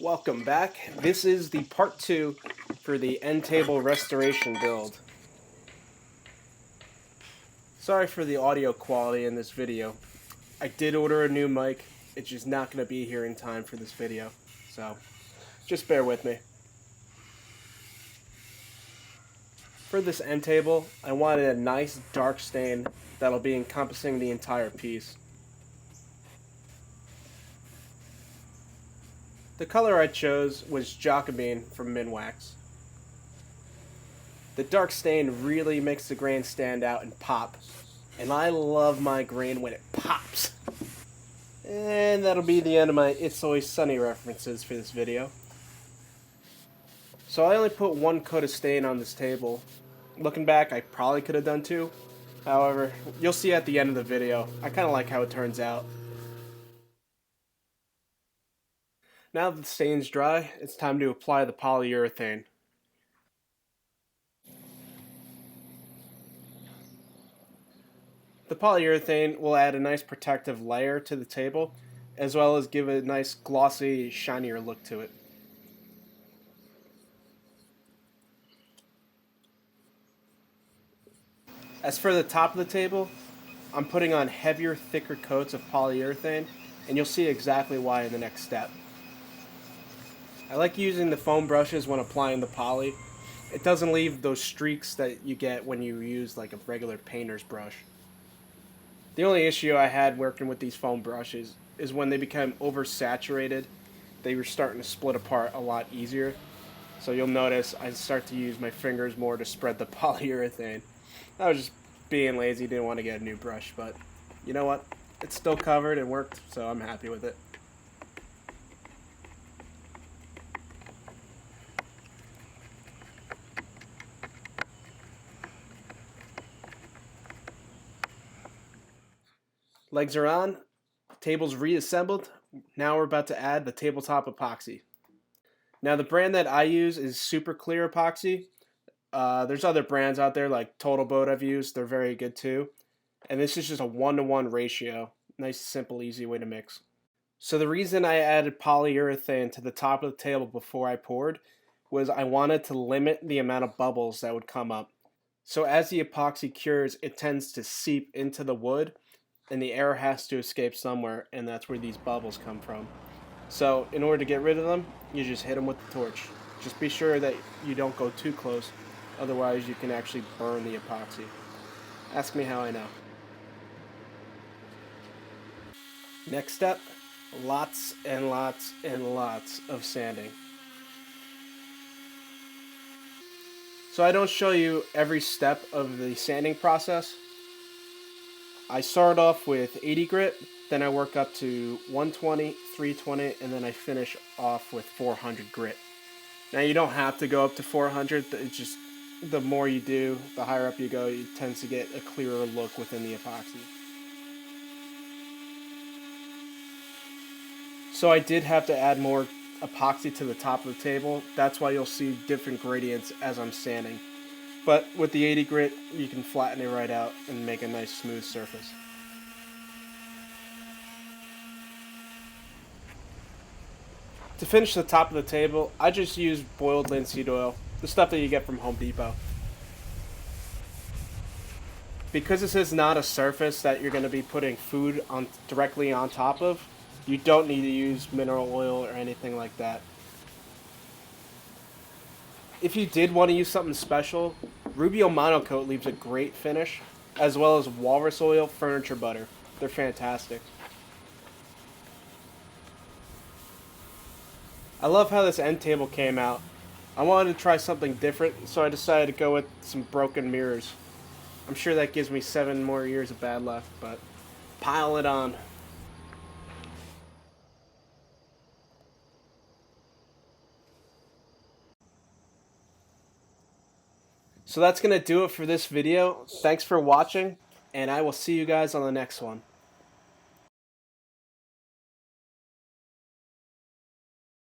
Welcome back. This is the part 2 for the end table restoration build. Sorry for the audio quality in this video. I did order a new mic. It's just not going to be here in time for this video. So, just bear with me. For this end table, I wanted a nice dark stain that'll be encompassing the entire piece. The color I chose was Jacobine from Minwax. The dark stain really makes the grain stand out and pop, and I love my grain when it pops. And that'll be the end of my It's Always Sunny references for this video. So I only put one coat of stain on this table. Looking back, I probably could have done 2. However, you'll see at the end of the video, I kind of like how it turns out. Now that the stain's dry, it's time to apply the polyurethane. The polyurethane will add a nice protective layer to the table, as well as give a nice glossy, shinier look to it. As for the top of the table, I'm putting on heavier, thicker coats of polyurethane, and you'll see exactly why in the next step. I like using the foam brushes when applying the poly. It doesn't leave those streaks that you get when you use like a regular painter's brush. The only issue I had working with these foam brushes is when they become oversaturated, they were starting to split apart a lot easier. So you'll notice I start to use my fingers more to spread the polyurethane. I was just being lazy, didn't want to get a new brush, but you know what? It's still covered and worked, so I'm happy with it. Legs are on, table's reassembled. Now we're about to add the tabletop epoxy. Now the brand that I use is Super Clear Epoxy. There's other brands out there like Total Boat I've used. They're very good too. And this is just a 1-to-1 ratio. Nice, simple, easy way to mix. So the reason I added polyurethane to the top of the table before I poured was I wanted to limit the amount of bubbles that would come up. So as the epoxy cures, it tends to seep into the wood, and the air has to escape somewhere, and that's where these bubbles come from. So in order to get rid of them, you just hit them with the torch. Just be sure that you don't go too close, otherwise you can actually burn the epoxy. Ask me how I know. Next step, lots and lots and lots of sanding. So I don't show you every step of the sanding process. I start off with 80 grit, then I work up to 120, 320, and then I finish off with 400 grit. Now you don't have to go up to 400, it's just the more you do, the higher up you go, it tends to get a clearer look within the epoxy. So I did have to add more epoxy to the top of the table. That's why you'll see different gradients as I'm sanding. But with the 80 grit, you can flatten it right out and make a nice smooth surface. To finish the top of the table, I just use boiled linseed oil, the stuff that you get from Home Depot. Because this is not a surface that you're going to be putting food on directly on top of, you don't need to use mineral oil or anything like that. If you did want to use something special, Rubio Monocoat leaves a great finish, as well as Walrus Oil Furniture Butter. They're fantastic. I love how this end table came out. I wanted to try something different, so I decided to go with some broken mirrors. I'm sure that gives me 7 more years of bad luck, but pile it on. So that's going to do it for this video. Thanks for watching, and I will see you guys on the next one.